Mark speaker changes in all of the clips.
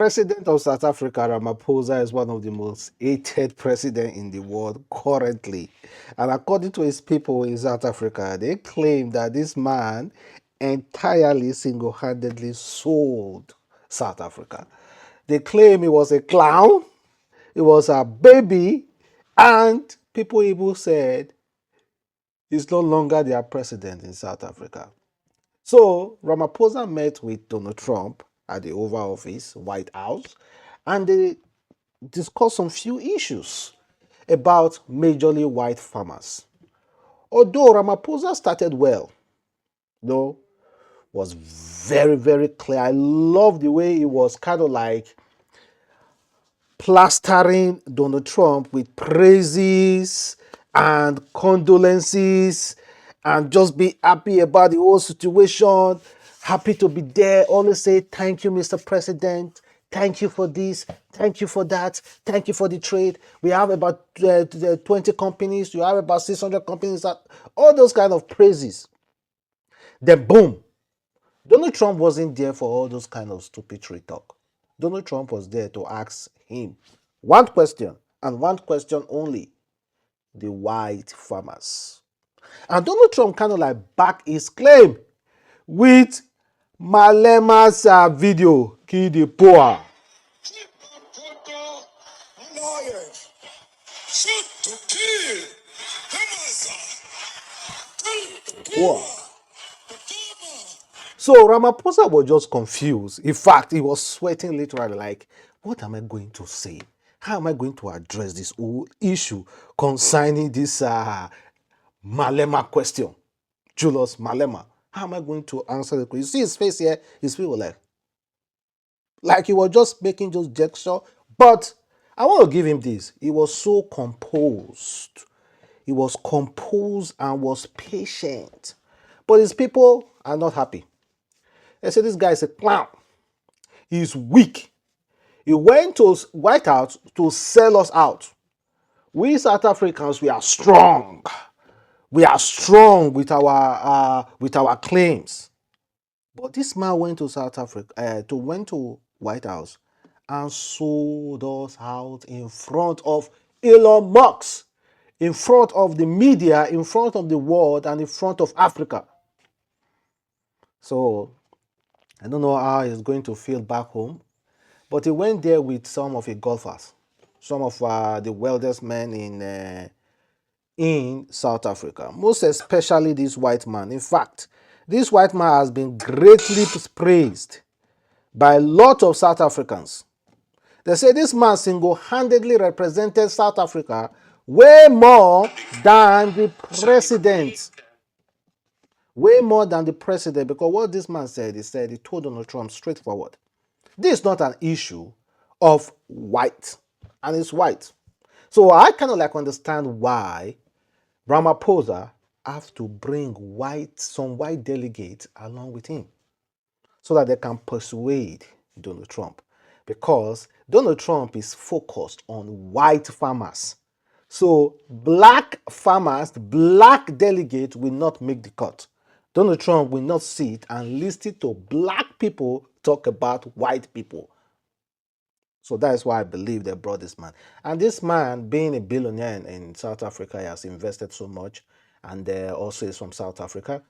Speaker 1: President of South Africa, Ramaphosa, is one of the most hated presidents in the world currently. And according to his people in South Africa, they claim that this man entirely single handedly sold South Africa. They claim he was a clown, he was a baby, and people even said he's no longer their president in South Africa. So Ramaphosa met with Donald Trump at the Oval Office, White House, and they discussed some few issues about majorly white farmers. Although Ramaphosa started well, though, was very, very clear. I love the way he was kind of like plastering Donald Trump with praises and condolences and just be happy about the whole situation, happy to be there, always say, thank you, Mr. President. Thank you for this. Thank you for that. Thank you for the trade. We have about 20 companies. You have about 600 companies. All those kind of praises. Then boom, Donald Trump wasn't there for all those kind of stupid trade talk. Donald Trump was there to ask him one question and one question only: the white farmers. And Donald Trump kind of like backed his claim with Malema's video, Kill the Poor. Poor. So Ramaphosa was just confused. In fact, he was sweating literally like, what am I going to say? How am I going to address this whole issue concerning this Malema question? Julius Malema. How am I going to answer the question? You see his face here? His face was like he was just making just gesture. But I want to give him this. He was so composed. He was composed and was patient. But his people are not happy. They say this guy is a clown. He's weak. He went to White House to sell us out. We South Africans, we are strong. We are strong with our claims. But this man went to South Africa, went to White House and sold us out in front of Elon musk, in front of the media, in front of the world, and in front of Africa. So I don't know how he's going to feel back home, but he went there with some of the golfers, some of the wealthiest men in South Africa, most especially this white man. In fact, this white man has been greatly praised by a lot of South Africans. They say this man single-handedly represented South Africa way more than the president. Way more than the president, because what this man said, he told Donald Trump straightforward, this is not an issue of white, and it's white. So I kind of like understand why Ramaphosa have to bring some white delegates along with him so that they can persuade Donald Trump, because Donald Trump is focused on white farmers. So black farmers, black delegates will not make the cut. Donald Trump will not sit and listen to black people talk about white people. So that is why I believe they brought this man. And this man, being a billionaire in South Africa, he has invested so much, and also is from South Africa.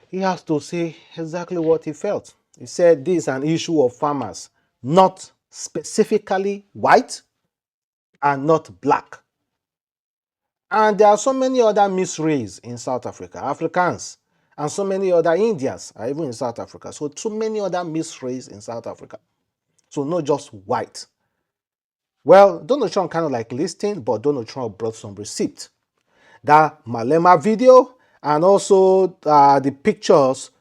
Speaker 1: He has to say exactly what he felt. He said this is an issue of farmers, not specifically white and not black. And there are so many other mixed race in South Africa, Africans, and so many other Indians are even in South Africa. So too many other mixed race in South Africa. So not just white. Well, Donald Trump kind of like listened, but Donald Trump brought some receipt. That Malema video and also the pictures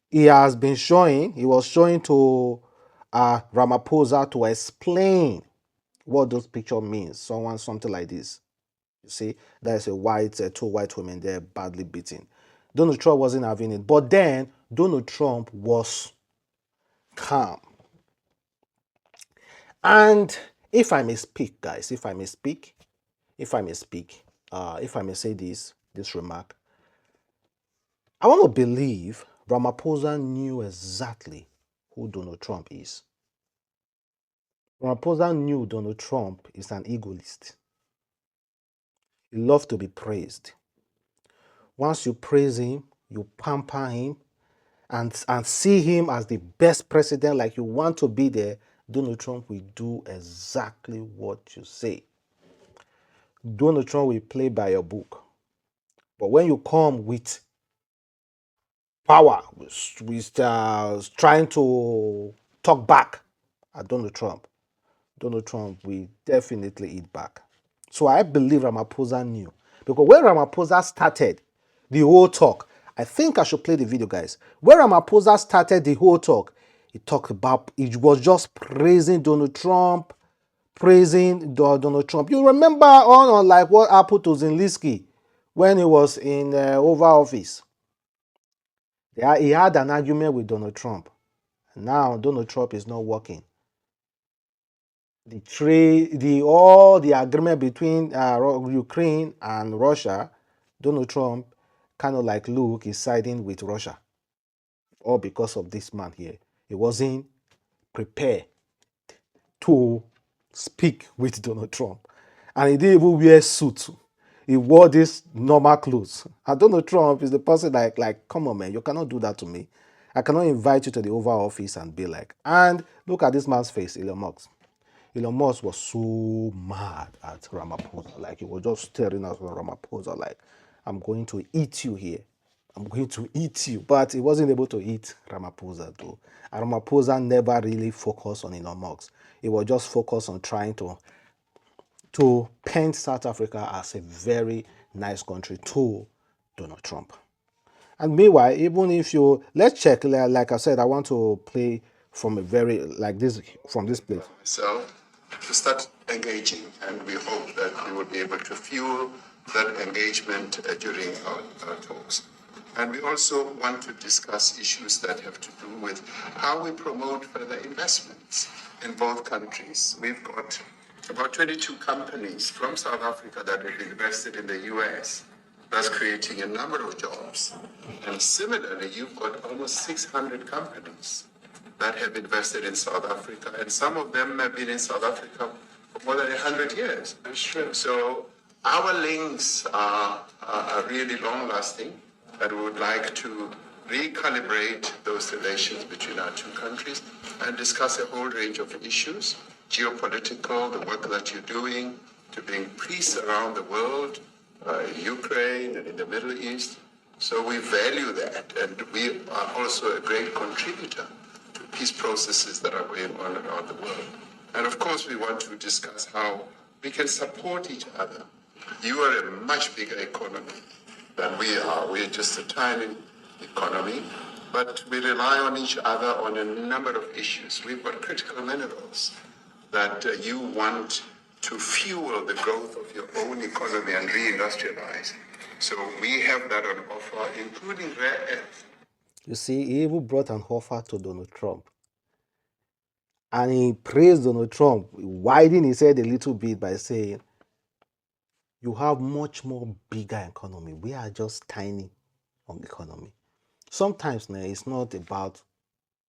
Speaker 1: he was showing to Ramaphosa to explain what those pictures means. Something like this. You see, there's two white women there badly beaten. Donald Trump wasn't having it. But then Donald Trump was calm. And if I may speak, guys, if I may say this remark, I want to believe Ramaphosa knew exactly who Donald Trump is. Ramaphosa knew Donald Trump is an egoist. He loves to be praised. Once you praise him, you pamper him, and see him as the best president, like you want to be there, Donald Trump will do exactly what you say. Donald Trump will play by your book. But when you come with power, with trying to talk back at Donald Trump will definitely eat back. So I believe Ramaphosa knew. Because when Ramaphosa started the whole talk, I think I should play the video, guys. When Ramaphosa started the whole talk, he talked about, it was just praising Donald Trump, praising Donald Trump. You remember on like what happened to Zelensky when he was in Oval Office. He had an argument with Donald Trump. Now Donald Trump is not working. The trade, all the agreement between Ukraine and Russia, Donald Trump kind of like look is siding with Russia, all because of this man here. He wasn't prepared to speak with Donald Trump, and he didn't even wear suit. He wore this normal clothes. And Donald Trump is the person like, come on, man, you cannot do that to me. I cannot invite you to the Oval Office and be like, and look at this man's face, Elon Musk. Elon Musk was so mad at Ramaphosa. Like, he was just staring at Ramaphosa like, I'm going to eat you here. I'm going to eat you. But he wasn't able to eat Ramaphosa though. And Ramaphosa never really focused on Elon Musk. He was just focused on trying to paint South Africa as a very nice country to Donald Trump. And meanwhile, even if you, let's check, like I said, I want to play from a very, like this, from this place.
Speaker 2: So, to start engaging, and we hope that we will be able to fuel that engagement during our talks. And we also want to discuss issues that have to do with how we promote further investments in both countries. We've got about 22 companies from South Africa that have invested in the US. That's creating a number of jobs. And similarly, you've got almost 600 companies that have invested in South Africa, and some of them have been in South Africa for more than 100 years. That's true. So our links are really long-lasting, and we would like to recalibrate those relations between our two countries and discuss a whole range of issues, geopolitical, the work that you're doing to bring peace around the world, in Ukraine and in the Middle East. So we value that, and we are also a great contributor to peace processes that are going on around the world. And of course, we want to discuss how we can support each other. You are a much bigger economy than we are. We're just a tiny economy, but we rely on each other on a number of issues. We've got critical minerals that you want to fuel the growth of your own economy and reindustrialize. So we have that on offer, including rare earth.
Speaker 1: You see, he even brought an offer to Donald Trump. And he praised Donald Trump, widening his head a little bit by saying, you have much more bigger economy. We are just tiny on economy. Sometimes now it's not about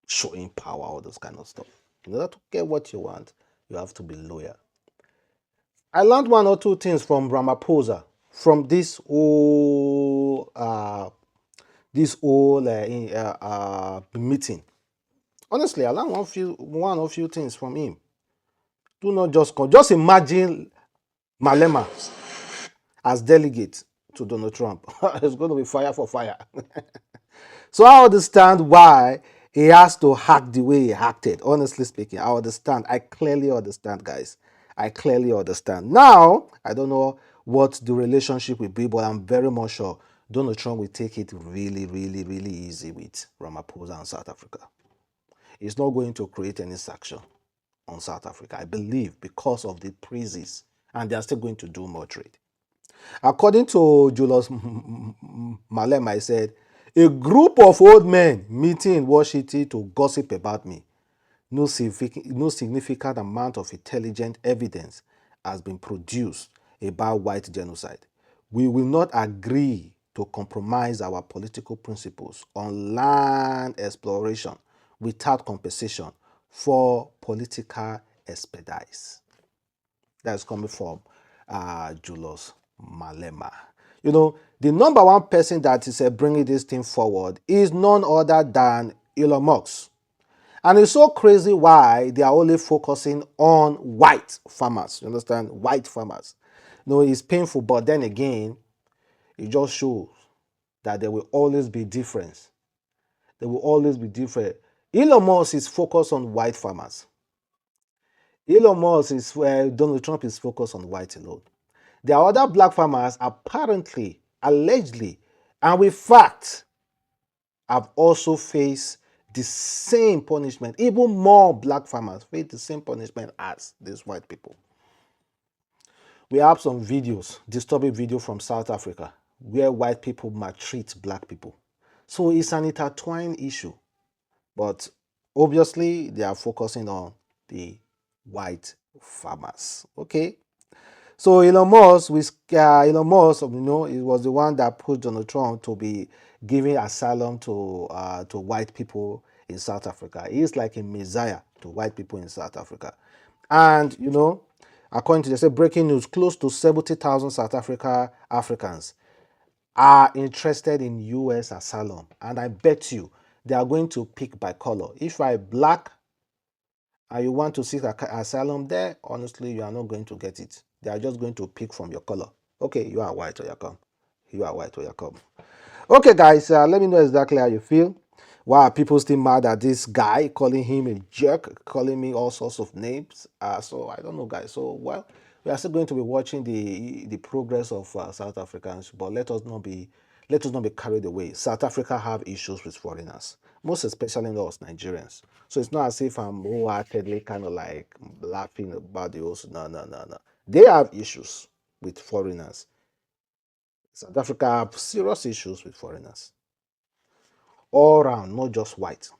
Speaker 1: showing power or those kind of stuff. In order to get what you want, you have to be loyal. I learned one or two things from Ramaphosa, from this whole meeting. Honestly, I learned one or few things from him. Do not just imagine Malema as delegate to Donald Trump. It's going to be fire for fire. So I understand why he has to act the way he acted. Honestly speaking, I understand. I clearly understand, guys. I clearly understand. Now, I don't know what the relationship will be, but I'm very much sure Donald Trump will take it really, really, really easy with Ramaphosa and South Africa. He's not going to create any sanction on South Africa, I believe, because of the praises, and they are still going to do more trade. According to Julius Malema, he said, a group of old men meeting in Washington to gossip about me. No significant amount of intelligent evidence has been produced about white genocide. We will not agree to compromise our political principles on land exploration without compensation for political expedite. That's coming from Julius Malema. You know, the number one person that is bringing this thing forward is none other than Elon Musk. And it's so crazy why they are only focusing on white farmers. You understand? White farmers. No, it's painful, but then again, it just shows that there will always be difference. There will always be different. Elon Musk is focused on white farmers. Elon Musk is where Donald Trump is focused on white alone. There are other black farmers apparently, allegedly, and with fact, have also faced the same punishment. Even more black farmers face the same punishment as these white people. We have some videos, disturbing video from South Africa, where white people maltreat black people. So it's an intertwined issue. But obviously, they are focusing on the white farmers. Okay. So Elon Musk, it was the one that pushed Donald Trump to be giving asylum to white people in South Africa. He is like a messiah to white people in South Africa. And according to say breaking news, close to 70,000 Africans are interested in U.S. asylum, and I bet you they are going to pick by color. If you are black and you want to seek asylum there, honestly, you are not going to get it. They are just going to pick from your color. Okay, you are white or you come. You are white or you come. Okay, guys, let me know exactly how you feel. Why are people still mad at this guy, calling him a jerk, calling me all sorts of names? So I don't know, guys. So, well, we are still going to be watching the progress of South Africans, but let us not be carried away. South Africa have issues with foreigners, most especially us Nigerians. So it's not as if I'm wholeheartedly kind of like laughing about the also. No, no, no, no. They have issues with foreigners. South Africa have serious issues with foreigners all around, not just white.